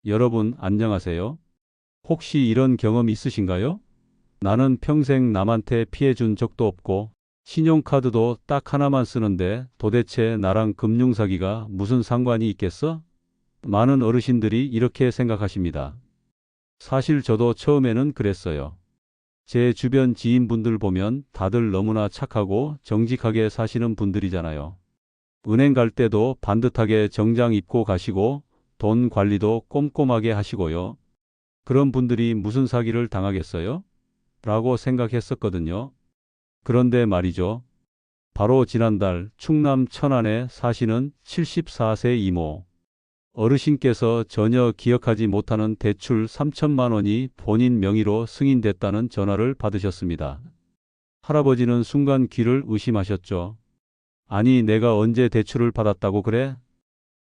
여러분, 안녕하세요. 혹시 이런 경험 있으신가요? 나는 평생 남한테 피해 준 적도 없고, 신용카드도 딱 하나만 쓰는데 도대체 나랑 금융사기가 무슨 상관이 있겠어? 많은 어르신들이 이렇게 생각하십니다. 사실 저도 처음에는 그랬어요. 제 주변 지인분들 보면 다들 너무나 착하고 정직하게 사시는 분들이잖아요. 은행 갈 때도 반듯하게 정장 입고 가시고, 돈 관리도 꼼꼼하게 하시고요. 그런 분들이 무슨 사기를 당하겠어요? 라고 생각했었거든요. 그런데 말이죠. 바로 지난달 충남 천안에 사시는 74세 이모. 어르신께서 전혀 기억하지 못하는 대출 3천만 원이 본인 명의로 승인됐다는 전화를 받으셨습니다. 할아버지는 순간 귀를 의심하셨죠. 아니, 내가 언제 대출을 받았다고 그래?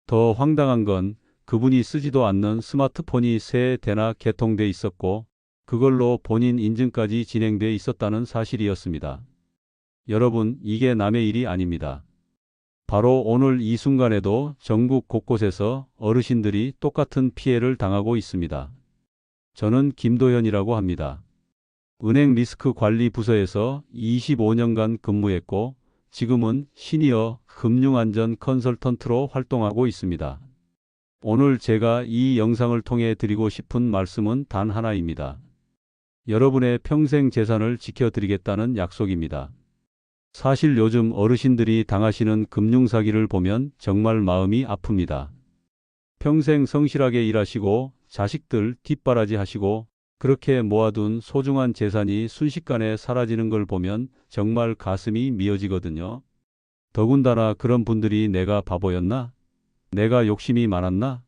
더 황당한 건 그분이 쓰지도 않는 스마트폰이 3대나 개통돼 있었고, 그걸로 본인 인증까지 진행돼 있었다는 사실이었습니다. 여러분, 이게 남의 일이 아닙니다. 바로 오늘 이 순간에도 전국 곳곳에서 어르신들이 똑같은 피해를 당하고 있습니다. 저는 김도현이라고 합니다. 은행 리스크 관리 부서에서 25년간 근무했고, 지금은 시니어 금융안전 컨설턴트로 활동하고 있습니다. 오늘 제가 이 영상을 통해 드리고 싶은 말씀은 단 하나입니다. 여러분의 평생 재산을 지켜드리겠다는 약속입니다. 사실 요즘 어르신들이 당하시는 금융사기를 보면 정말 마음이 아픕니다. 평생 성실하게 일하시고 자식들 뒷바라지 하시고 그렇게 모아둔 소중한 재산이 순식간에 사라지는 걸 보면 정말 가슴이 미어지거든요. 더군다나 그런 분들이 내가 바보였나? 내가 욕심이 많았나?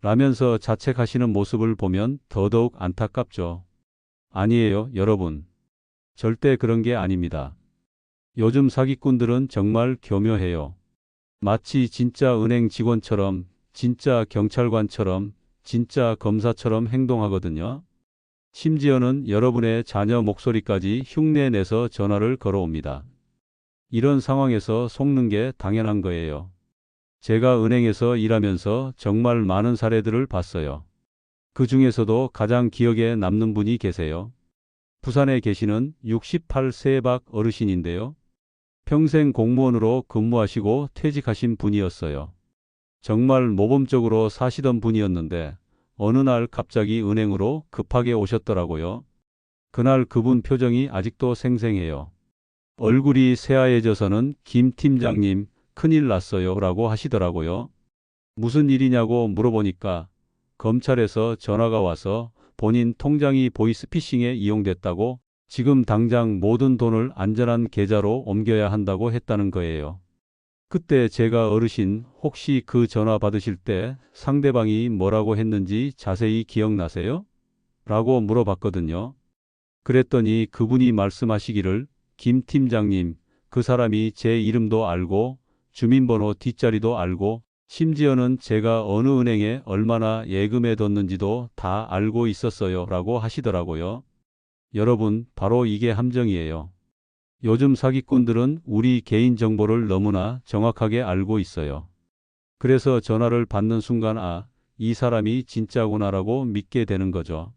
라면서 자책하시는 모습을 보면 더더욱 안타깝죠. 아니에요, 여러분. 절대 그런 게 아닙니다. 요즘 사기꾼들은 정말 교묘해요. 마치 진짜 은행 직원처럼, 진짜 경찰관처럼, 진짜 검사처럼 행동하거든요. 심지어는 여러분의 자녀 목소리까지 흉내내서 전화를 걸어옵니다. 이런 상황에서 속는 게 당연한 거예요. 제가 은행에서 일하면서 정말 많은 사례들을 봤어요. 그 중에서도 가장 기억에 남는 분이 계세요. 부산에 계시는 68세 박 어르신인데요. 평생 공무원으로 근무하시고 퇴직하신 분이었어요. 정말 모범적으로 사시던 분이었는데 어느 날 갑자기 은행으로 급하게 오셨더라고요. 그날 그분 표정이 아직도 생생해요. 얼굴이 새하얘져서는 김 팀장님, 큰일 났어요 라고 하시더라고요. 무슨 일이냐고 물어보니까 검찰에서 전화가 와서 본인 통장이 보이스피싱에 이용됐다고 지금 당장 모든 돈을 안전한 계좌로 옮겨야 한다고 했다는 거예요. 그때 제가 어르신 혹시 그 전화 받으실 때 상대방이 뭐라고 했는지 자세히 기억나세요? 라고 물어봤거든요. 그랬더니 그분이 말씀하시기를 김 팀장님, 그 사람이 제 이름도 알고 주민번호 뒷자리도 알고 심지어는 제가 어느 은행에 얼마나 예금해 뒀는지도 다 알고 있었어요 라고 하시더라고요. 여러분, 바로 이게 함정이에요. 요즘 사기꾼들은 우리 개인정보를 너무나 정확하게 알고 있어요. 그래서 전화를 받는 순간 이 사람이 진짜구나라고 믿게 되는 거죠.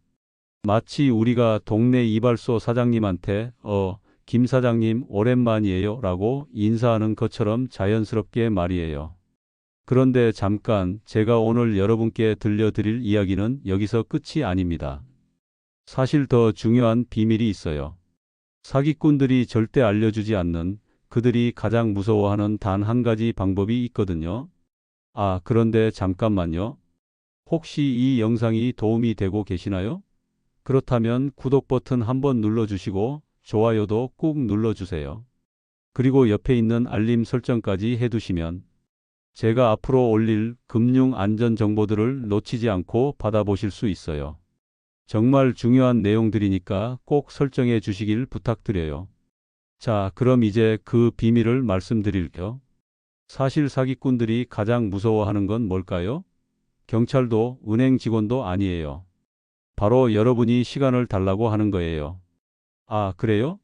마치 우리가 동네 이발소 사장님한테 김 사장님 오랜만이에요 라고 인사하는 것처럼 자연스럽게 말이에요. 그런데 잠깐 제가 오늘 여러분께 들려드릴 이야기는 여기서 끝이 아닙니다. 사실 더 중요한 비밀이 있어요. 사기꾼들이 절대 알려주지 않는 그들이 가장 무서워하는 단 한 가지 방법이 있거든요. 그런데 잠깐만요. 혹시 이 영상이 도움이 되고 계시나요? 그렇다면 구독 버튼 한번 눌러주시고 좋아요도 꾹 눌러주세요. 그리고 옆에 있는 알림 설정까지 해두시면 제가 앞으로 올릴 금융 안전 정보들을 놓치지 않고 받아보실 수 있어요. 정말 중요한 내용들이니까 꼭 설정해 주시길 부탁드려요. 자, 그럼 이제 그 비밀을 말씀드릴게요. 사실 사기꾼들이 가장 무서워하는 건 뭘까요? 경찰도 은행 직원도 아니에요. 바로 여러분이 시간을 달라고 하는 거예요. 그래요?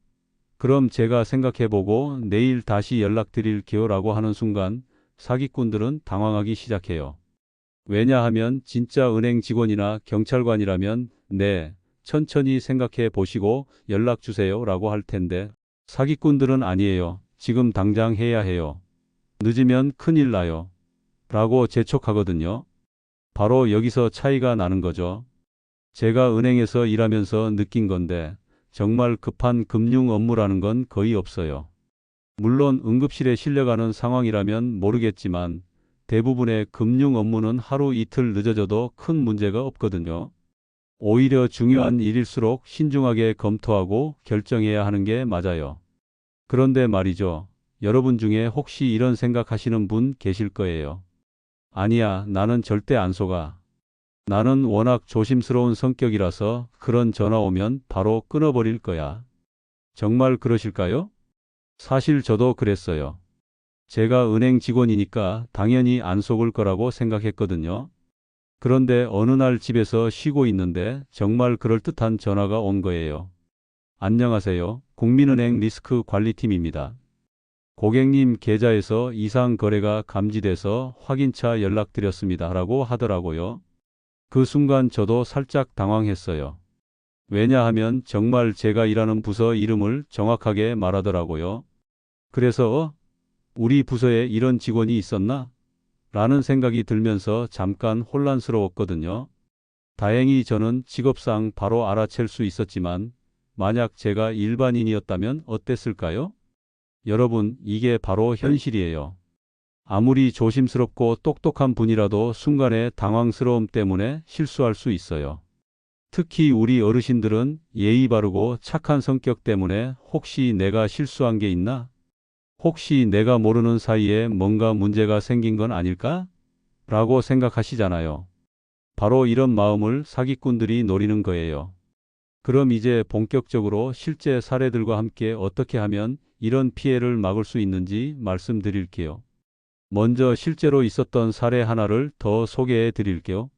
그럼 제가 생각해보고 내일 다시 연락드릴게요 라고 하는 순간 사기꾼들은 당황하기 시작해요. 왜냐하면 진짜 은행 직원이나 경찰관이라면 네, 천천히 생각해 보시고 연락 주세요 라고 할 텐데 사기꾼들은 아니에요. 지금 당장 해야 해요. 늦으면 큰일 나요. 라고 재촉하거든요. 바로 여기서 차이가 나는 거죠. 제가 은행에서 일하면서 느낀 건데 정말 급한 금융 업무라는 건 거의 없어요. 물론 응급실에 실려가는 상황이라면 모르겠지만 대부분의 금융 업무는 하루 이틀 늦어져도 큰 문제가 없거든요. 오히려 중요한 일일수록 신중하게 검토하고 결정해야 하는 게 맞아요. 그런데 말이죠. 여러분 중에 혹시 이런 생각하시는 분 계실 거예요. 아니야, 나는 절대 안 속아. 나는 워낙 조심스러운 성격이라서 그런 전화 오면 바로 끊어버릴 거야. 정말 그러실까요? 사실 저도 그랬어요. 제가 은행 직원이니까 당연히 안 속을 거라고 생각했거든요. 그런데 어느 날 집에서 쉬고 있는데 정말 그럴듯한 전화가 온 거예요. 안녕하세요. 국민은행 리스크 관리팀입니다. 고객님 계좌에서 이상 거래가 감지돼서 확인차 연락드렸습니다. 라고 하더라고요. 그 순간 저도 살짝 당황했어요. 왜냐하면 정말 제가 일하는 부서 이름을 정확하게 말하더라고요. 그래서 우리 부서에 이런 직원이 있었나? 라는 생각이 들면서 잠깐 혼란스러웠거든요. 다행히 저는 직업상 바로 알아챌 수 있었지만 만약 제가 일반인이었다면 어땠을까요? 여러분, 이게 바로 현실이에요. 아무리 조심스럽고 똑똑한 분이라도 순간의 당황스러움 때문에 실수할 수 있어요. 특히 우리 어르신들은 예의 바르고 착한 성격 때문에 혹시 내가 실수한 게 있나? 혹시 내가 모르는 사이에 뭔가 문제가 생긴 건 아닐까? 라고 생각하시잖아요. 바로 이런 마음을 사기꾼들이 노리는 거예요. 그럼 이제 본격적으로 실제 사례들과 함께 어떻게 하면 이런 피해를 막을 수 있는지 말씀드릴게요. 먼저 실제로 있었던 사례 하나를 더 소개해 드릴게요.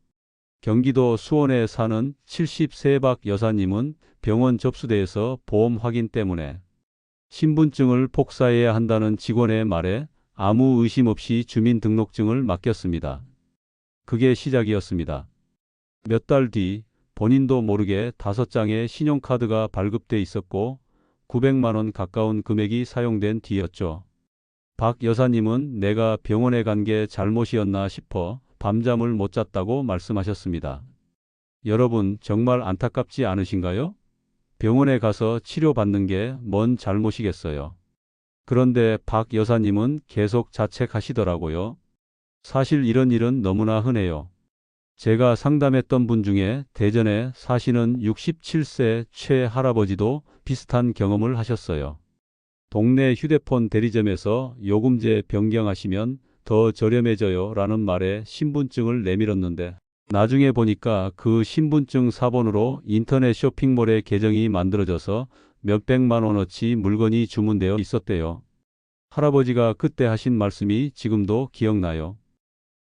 경기도 수원에 사는 70세 박 여사님은 병원 접수대에서 보험 확인 때문에 신분증을 복사해야 한다는 직원의 말에 아무 의심 없이 주민등록증을 맡겼습니다. 그게 시작이었습니다. 몇 달 뒤 본인도 모르게 5장의 신용카드가 발급돼 있었고 900만 원 가까운 금액이 사용된 뒤였죠. 박 여사님은 내가 병원에 간 게 잘못이었나 싶어 밤잠을 못 잤다고 말씀하셨습니다. 여러분, 정말 안타깝지 않으신가요? 병원에 가서 치료받는 게 뭔 잘못이겠어요. 그런데 박 여사님은 계속 자책하시더라고요. 사실 이런 일은 너무나 흔해요. 제가 상담했던 분 중에 대전에 사시는 67세 최 할아버지도 비슷한 경험을 하셨어요. 동네 휴대폰 대리점에서 요금제 변경하시면 더 저렴해져요 라는 말에 신분증을 내밀었는데 나중에 보니까 그 신분증 사본으로 인터넷 쇼핑몰에 계정이 만들어져서 몇백만 원어치 물건이 주문되어 있었대요. 할아버지가 그때 하신 말씀이 지금도 기억나요.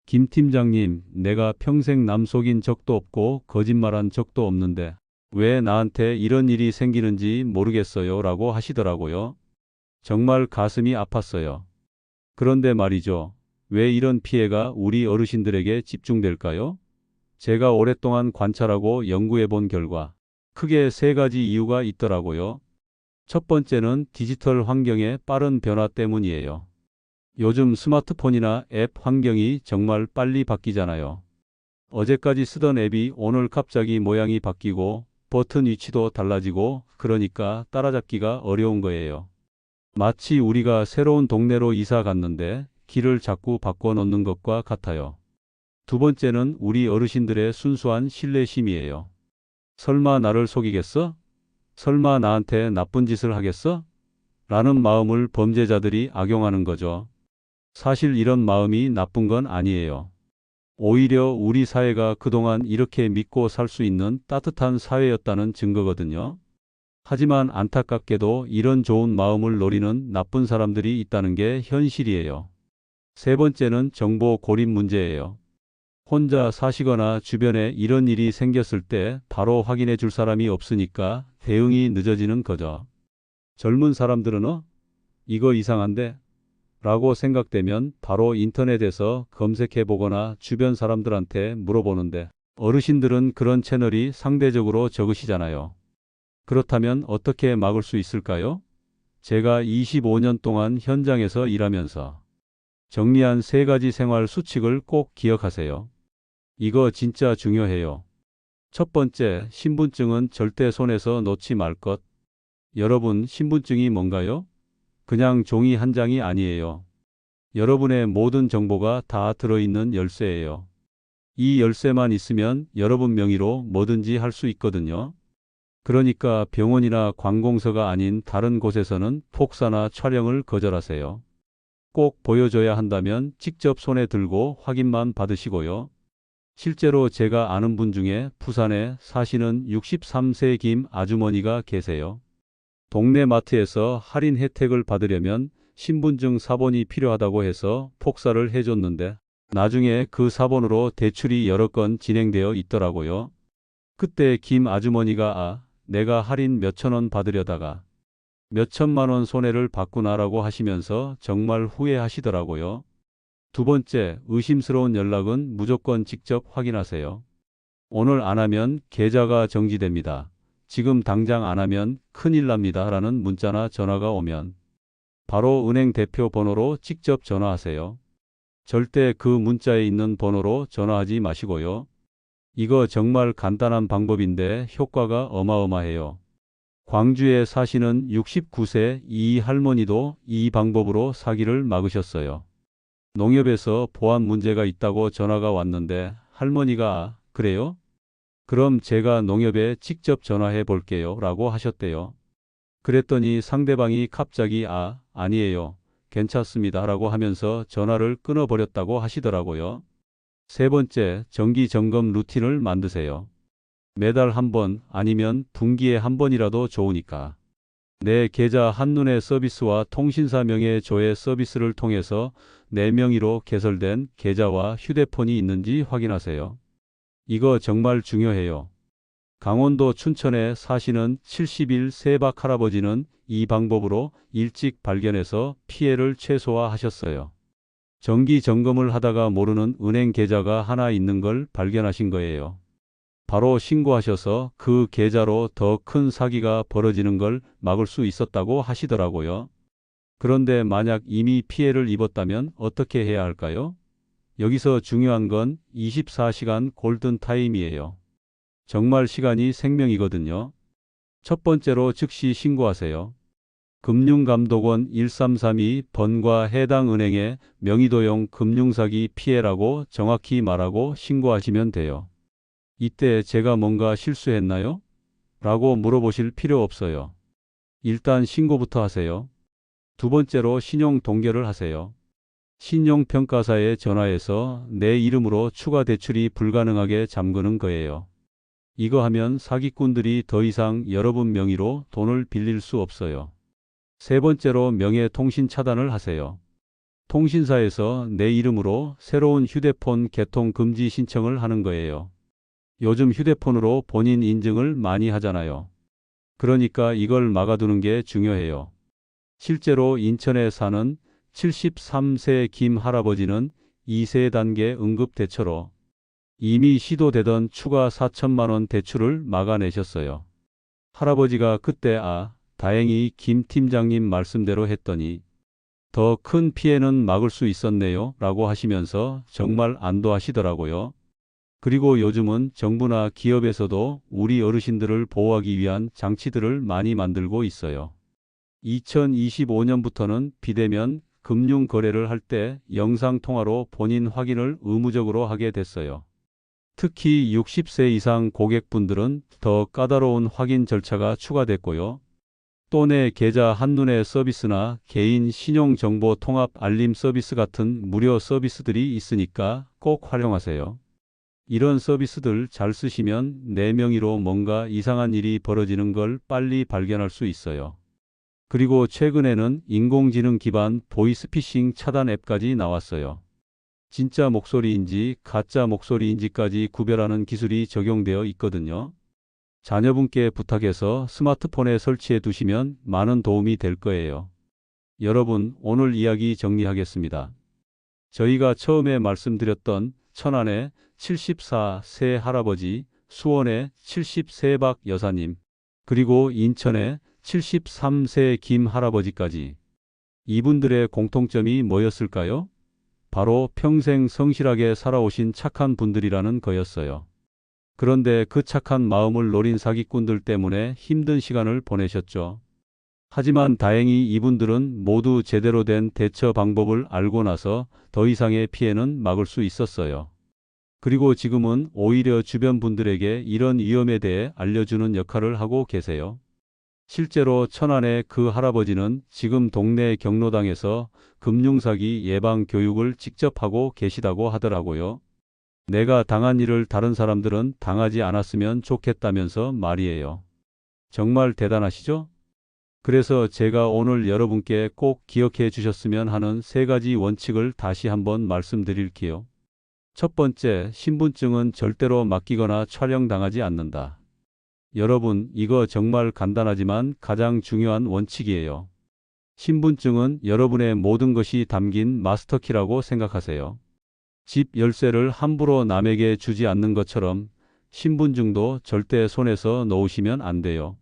김 팀장님, 내가 평생 남 속인 적도 없고 거짓말한 적도 없는데 왜 나한테 이런 일이 생기는지 모르겠어요 라고 하시더라고요. 정말 가슴이 아팠어요. 그런데 말이죠. 왜 이런 피해가 우리 어르신들에게 집중될까요? 제가 오랫동안 관찰하고 연구해 본 결과 크게 3가지 이유가 있더라고요. 첫 번째는 디지털 환경의 빠른 변화 때문이에요. 요즘 스마트폰이나 앱 환경이 정말 빨리 바뀌잖아요. 어제까지 쓰던 앱이 오늘 갑자기 모양이 바뀌고 버튼 위치도 달라지고 그러니까 따라잡기가 어려운 거예요. 마치 우리가 새로운 동네로 이사 갔는데 길을 자꾸 바꿔 놓는 것과 같아요. 두 번째는 우리 어르신들의 순수한 신뢰심이에요. 설마 나를 속이겠어? 설마 나한테 나쁜 짓을 하겠어? 라는 마음을 범죄자들이 악용하는 거죠. 사실 이런 마음이 나쁜 건 아니에요. 오히려 우리 사회가 그동안 이렇게 믿고 살 수 있는 따뜻한 사회였다는 증거거든요. 하지만 안타깝게도 이런 좋은 마음을 노리는 나쁜 사람들이 있다는 게 현실이에요. 세 번째는 정보 고립 문제예요. 혼자 사시거나 주변에 이런 일이 생겼을 때 바로 확인해 줄 사람이 없으니까 대응이 늦어지는 거죠. 젊은 사람들은 이거 이상한데? 라고 생각되면 바로 인터넷에서 검색해 보거나 주변 사람들한테 물어보는데 어르신들은 그런 채널이 상대적으로 적으시잖아요. 그렇다면 어떻게 막을 수 있을까요? 제가 25년 동안 현장에서 일하면서 정리한 3가지 생활 수칙을 꼭 기억하세요. 이거 진짜 중요해요. 첫 번째, 신분증은 절대 손에서 놓지 말 것. 여러분, 신분증이 뭔가요? 그냥 종이 한 장이 아니에요. 여러분의 모든 정보가 다 들어있는 열쇠예요. 이 열쇠만 있으면 여러분 명의로 뭐든지 할 수 있거든요. 그러니까 병원이나 관공서가 아닌 다른 곳에서는 폭사나 촬영을 거절하세요. 꼭 보여줘야 한다면 직접 손에 들고 확인만 받으시고요. 실제로 제가 아는 분 중에 부산에 사시는 63세 김 아주머니가 계세요. 동네 마트에서 할인 혜택을 받으려면 신분증 사본이 필요하다고 해서 폭사를 해줬는데 나중에 그 사본으로 대출이 여러 건 진행되어 있더라고요. 그때 김 아주머니가 내가 할인 몇천 원 받으려다가 몇천만 원 손해를 봤구나라고 하시면서 정말 후회하시더라고요. 두 번째, 의심스러운 연락은 무조건 직접 확인하세요. 오늘 안 하면 계좌가 정지됩니다. 지금 당장 안 하면 큰일 납니다. 라는 문자나 전화가 오면 바로 은행 대표 번호로 직접 전화하세요. 절대 그 문자에 있는 번호로 전화하지 마시고요. 이거 정말 간단한 방법인데 효과가 어마어마해요. 광주에 사시는 69세 이 할머니도 이 방법으로 사기를 막으셨어요. 농협에서 보안 문제가 있다고 전화가 왔는데 할머니가 그래요? 그럼 제가 농협에 직접 전화해 볼게요 라고 하셨대요. 그랬더니 상대방이 갑자기 아니에요. 괜찮습니다 라고 하면서 전화를 끊어버렸다고 하시더라고요. 세 번째, 정기 점검 루틴을 만드세요. 매달 한 번 아니면 분기에 한 번이라도 좋으니까. 내 계좌 한눈에 서비스와 통신사 명의 조회 서비스를 통해서 내 명의로 개설된 계좌와 휴대폰이 있는지 확인하세요. 이거 정말 중요해요. 강원도 춘천에 사시는 70일 박 할아버지는 이 방법으로 일찍 발견해서 피해를 최소화하셨어요. 정기 점검을 하다가 모르는 은행 계좌가 하나 있는 걸 발견하신 거예요. 바로 신고하셔서 그 계좌로 더 큰 사기가 벌어지는 걸 막을 수 있었다고 하시더라고요. 그런데 만약 이미 피해를 입었다면 어떻게 해야 할까요? 여기서 중요한 건 24시간 골든타임이에요. 정말 시간이 생명이거든요. 첫 번째로 즉시 신고하세요. 금융감독원 1332번과 해당 은행에 명의도용 금융사기 피해라고 정확히 말하고 신고하시면 돼요. 이때 제가 뭔가 실수했나요? 라고 물어보실 필요 없어요. 일단 신고부터 하세요. 두 번째로 신용 동결을 하세요. 신용평가사에 전화해서 내 이름으로 추가 대출이 불가능하게 잠그는 거예요. 이거 하면 사기꾼들이 더 이상 여러분 명의로 돈을 빌릴 수 없어요. 세 번째로 명예통신 차단을 하세요. 통신사에서 내 이름으로 새로운 휴대폰 개통 금지 신청을 하는 거예요. 요즘 휴대폰으로 본인 인증을 많이 하잖아요. 그러니까 이걸 막아두는 게 중요해요. 실제로 인천에 사는 73세 김 할아버지는 2세 단계 응급대처로 이미 시도되던 추가 4천만 원 대출을 막아내셨어요. 할아버지가 그때 다행히 김 팀장님 말씀대로 했더니 더 큰 피해는 막을 수 있었네요 라고 하시면서 정말 안도하시더라고요. 그리고 요즘은 정부나 기업에서도 우리 어르신들을 보호하기 위한 장치들을 많이 만들고 있어요. 2025년부터는 비대면 금융 거래를 할 때 영상통화로 본인 확인을 의무적으로 하게 됐어요. 특히 60세 이상 고객분들은 더 까다로운 확인 절차가 추가됐고요. 또 내 계좌 한눈에 서비스나 개인 신용정보 통합 알림 서비스 같은 무료 서비스들이 있으니까 꼭 활용하세요. 이런 서비스들 잘 쓰시면 내 명의로 뭔가 이상한 일이 벌어지는 걸 빨리 발견할 수 있어요. 그리고 최근에는 인공지능 기반 보이스피싱 차단 앱까지 나왔어요. 진짜 목소리인지 가짜 목소리인지까지 구별하는 기술이 적용되어 있거든요. 자녀분께 부탁해서 스마트폰에 설치해 두시면 많은 도움이 될 거예요. 여러분, 오늘 이야기 정리하겠습니다. 저희가 처음에 말씀드렸던 천안의 74세 할아버지, 수원의 70세박 여사님, 그리고 인천의 73세 김 할아버지까지 이분들의 공통점이 뭐였을까요? 바로 평생 성실하게 살아오신 착한 분들이라는 거였어요. 그런데 그 착한 마음을 노린 사기꾼들 때문에 힘든 시간을 보내셨죠. 하지만 다행히 이분들은 모두 제대로 된 대처 방법을 알고 나서 더 이상의 피해는 막을 수 있었어요. 그리고 지금은 오히려 주변 분들에게 이런 위험에 대해 알려주는 역할을 하고 계세요. 실제로 천안의 그 할아버지는 지금 동네 경로당에서 금융사기 예방 교육을 직접 하고 계시다고 하더라고요. 내가 당한 일을 다른 사람들은 당하지 않았으면 좋겠다면서 말이에요. 정말 대단하시죠? 그래서 제가 오늘 여러분께 꼭 기억해 주셨으면 하는 세 가지 원칙을 다시 한번 말씀드릴게요. 첫 번째, 신분증은 절대로 맡기거나 촬영당하지 않는다. 여러분, 이거 정말 간단하지만 가장 중요한 원칙이에요. 신분증은 여러분의 모든 것이 담긴 마스터키라고 생각하세요. 집 열쇠를 함부로 남에게 주지 않는 것처럼 신분증도 절대 손에서 놓으시면 안 돼요.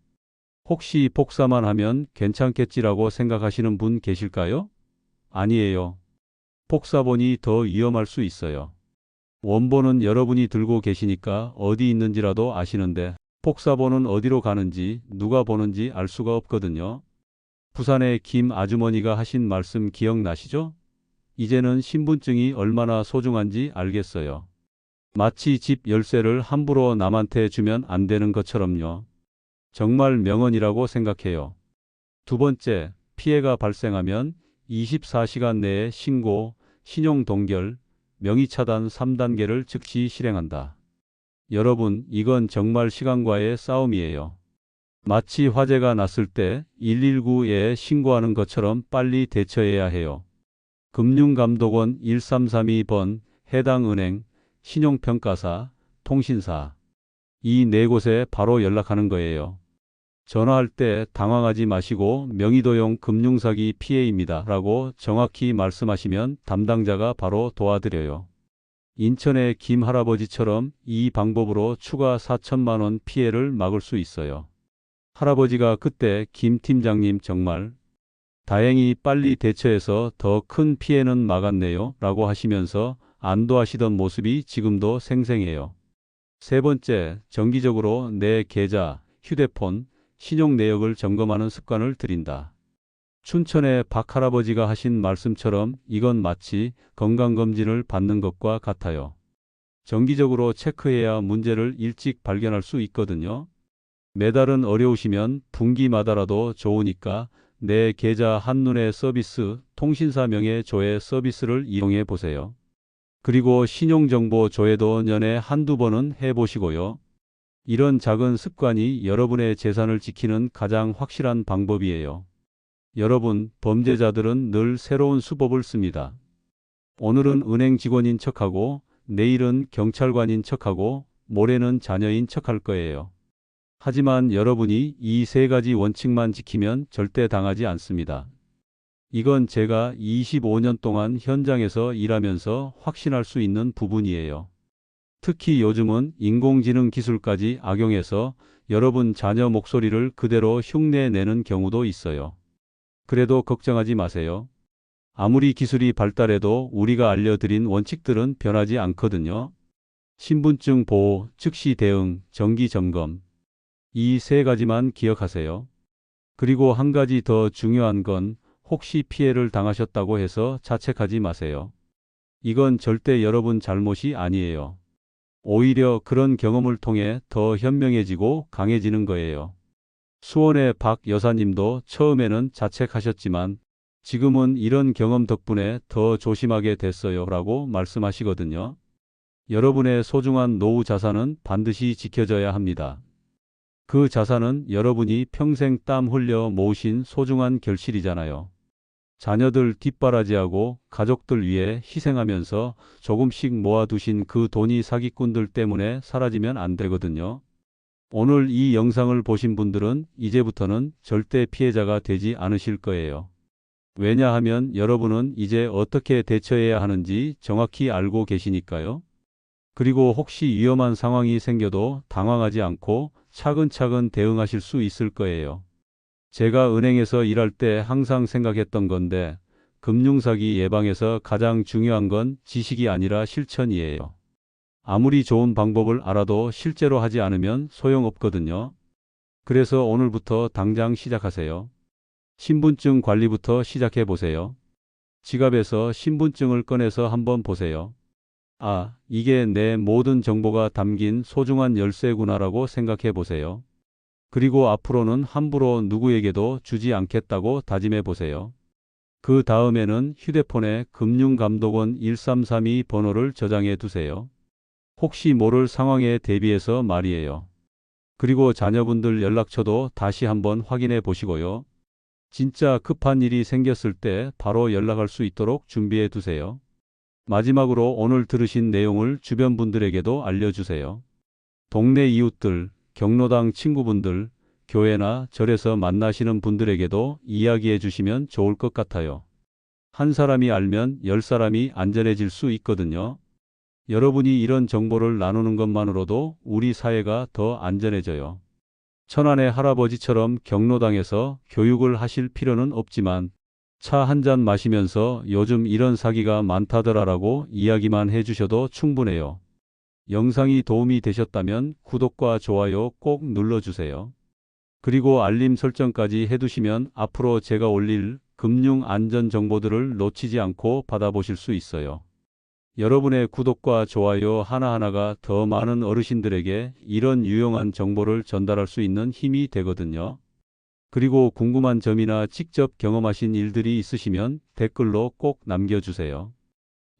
혹시 복사만 하면 괜찮겠지라고 생각하시는 분 계실까요? 아니에요. 복사본이 더 위험할 수 있어요. 원본은 여러분이 들고 계시니까 어디 있는지라도 아시는데 복사본은 어디로 가는지 누가 보는지 알 수가 없거든요. 부산의 김 아주머니가 하신 말씀 기억나시죠? 이제는 신분증이 얼마나 소중한지 알겠어요. 마치 집 열쇠를 함부로 남한테 주면 안 되는 것처럼요. 정말 명언이라고 생각해요. 두 번째, 피해가 발생하면 24시간 내에 신고, 신용 동결, 명의 차단 3단계를 즉시 실행한다. 여러분, 이건 정말 시간과의 싸움이에요. 마치 화재가 났을 때 119에 신고하는 것처럼 빨리 대처해야 해요. 금융감독원 1332번, 해당 은행, 신용평가사, 통신사. 이 네 곳에 바로 연락하는 거예요. 전화할 때 당황하지 마시고 명의도용 금융사기 피해입니다 라고 정확히 말씀하시면 담당자가 바로 도와드려요. 인천의 김 할아버지처럼 이 방법으로 추가 4천만 원 피해를 막을 수 있어요. 할아버지가 그때 김 팀장님 정말 다행히 빨리 대처해서 더 큰 피해는 막았네요 라고 하시면서 안도하시던 모습이 지금도 생생해요. 세 번째, 정기적으로 내 계좌, 휴대폰, 신용 내역을 점검하는 습관을 들인다. 춘천의 박 할아버지가 하신 말씀처럼 이건 마치 건강검진을 받는 것과 같아요. 정기적으로 체크해야 문제를 일찍 발견할 수 있거든요. 매달은 어려우시면 분기마다라도 좋으니까 내 계좌 한눈에 서비스, 통신사 명예 조회 서비스를 이용해 보세요. 그리고 신용정보 조회도 년에 한두 번은 해보시고요. 이런 작은 습관이 여러분의 재산을 지키는 가장 확실한 방법이에요. 여러분, 범죄자들은 늘 새로운 수법을 씁니다. 오늘은 은행 직원인 척하고, 내일은 경찰관인 척하고, 모레는 자녀인 척할 거예요. 하지만 여러분이 이 세 가지 원칙만 지키면 절대 당하지 않습니다. 이건 제가 25년 동안 현장에서 일하면서 확신할 수 있는 부분이에요. 특히 요즘은 인공지능 기술까지 악용해서 여러분 자녀 목소리를 그대로 흉내내는 경우도 있어요. 그래도 걱정하지 마세요. 아무리 기술이 발달해도 우리가 알려드린 원칙들은 변하지 않거든요. 신분증 보호, 즉시 대응, 정기 점검. 이 세 가지만 기억하세요. 그리고 한 가지 더 중요한 건 혹시 피해를 당하셨다고 해서 자책하지 마세요. 이건 절대 여러분 잘못이 아니에요. 오히려 그런 경험을 통해 더 현명해지고 강해지는 거예요. 수원의 박 여사님도 처음에는 자책하셨지만 지금은 이런 경험 덕분에 더 조심하게 됐어요 라고 말씀하시거든요. 여러분의 소중한 노후 자산은 반드시 지켜져야 합니다. 그 자산은 여러분이 평생 땀 흘려 모으신 소중한 결실이잖아요. 자녀들 뒷바라지하고 가족들 위해 희생하면서 조금씩 모아두신 그 돈이 사기꾼들 때문에 사라지면 안 되거든요. 오늘 이 영상을 보신 분들은 이제부터는 절대 피해자가 되지 않으실 거예요. 왜냐하면 여러분은 이제 어떻게 대처해야 하는지 정확히 알고 계시니까요. 그리고 혹시 위험한 상황이 생겨도 당황하지 않고 차근차근 대응하실 수 있을 거예요. 제가 은행에서 일할 때 항상 생각했던 건데, 금융사기 예방에서 가장 중요한 건 지식이 아니라 실천이에요. 아무리 좋은 방법을 알아도 실제로 하지 않으면 소용없거든요. 그래서 오늘부터 당장 시작하세요. 신분증 관리부터 시작해 보세요. 지갑에서 신분증을 꺼내서 한번 보세요. 아, 이게 내 모든 정보가 담긴 소중한 열쇠구나라고 생각해 보세요. 그리고 앞으로는 함부로 누구에게도 주지 않겠다고 다짐해 보세요. 그 다음에는 휴대폰에 금융감독원 1332 번호를 저장해 두세요. 혹시 모를 상황에 대비해서 말이에요. 그리고 자녀분들 연락처도 다시 한번 확인해 보시고요. 진짜 급한 일이 생겼을 때 바로 연락할 수 있도록 준비해 두세요. 마지막으로 오늘 들으신 내용을 주변 분들에게도 알려주세요. 동네 이웃들, 경로당 친구분들, 교회나 절에서 만나시는 분들에게도 이야기해 주시면 좋을 것 같아요. 한 사람이 알면 10사람이 안전해질 수 있거든요. 여러분이 이런 정보를 나누는 것만으로도 우리 사회가 더 안전해져요. 천안의 할아버지처럼 경로당에서 교육을 하실 필요는 없지만 차 한 잔 마시면서 요즘 이런 사기가 많다더라라고 이야기만 해주셔도 충분해요. 영상이 도움이 되셨다면 구독과 좋아요 꼭 눌러주세요. 그리고 알림 설정까지 해두시면 앞으로 제가 올릴 금융 안전 정보들을 놓치지 않고 받아보실 수 있어요. 여러분의 구독과 좋아요 하나하나가 더 많은 어르신들에게 이런 유용한 정보를 전달할 수 있는 힘이 되거든요. 그리고 궁금한 점이나 직접 경험하신 일들이 있으시면 댓글로 꼭 남겨주세요.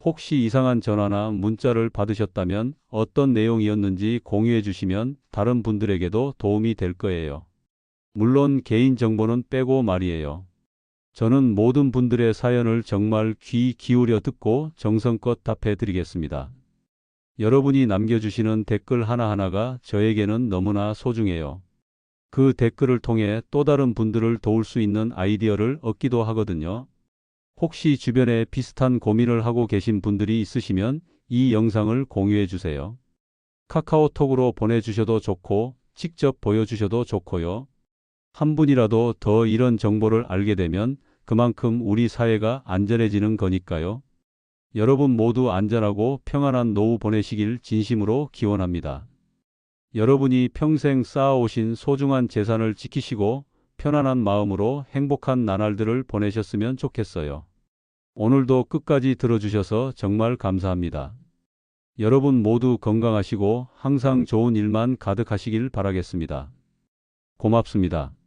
혹시 이상한 전화나 문자를 받으셨다면 어떤 내용이었는지 공유해 주시면 다른 분들에게도 도움이 될 거예요. 물론 개인정보는 빼고 말이에요. 저는 모든 분들의 사연을 정말 귀 기울여 듣고 정성껏 답해 드리겠습니다. 여러분이 남겨주시는 댓글 하나하나가 저에게는 너무나 소중해요. 그 댓글을 통해 또 다른 분들을 도울 수 있는 아이디어를 얻기도 하거든요. 혹시 주변에 비슷한 고민을 하고 계신 분들이 있으시면 이 영상을 공유해 주세요. 카카오톡으로 보내주셔도 좋고 직접 보여주셔도 좋고요. 한 분이라도 더 이런 정보를 알게 되면 그만큼 우리 사회가 안전해지는 거니까요. 여러분 모두 안전하고 평안한 노후 보내시길 진심으로 기원합니다. 여러분이 평생 쌓아오신 소중한 재산을 지키시고 편안한 마음으로 행복한 나날들을 보내셨으면 좋겠어요. 오늘도 끝까지 들어주셔서 정말 감사합니다. 여러분 모두 건강하시고 항상 좋은 일만 가득하시길 바라겠습니다. 고맙습니다.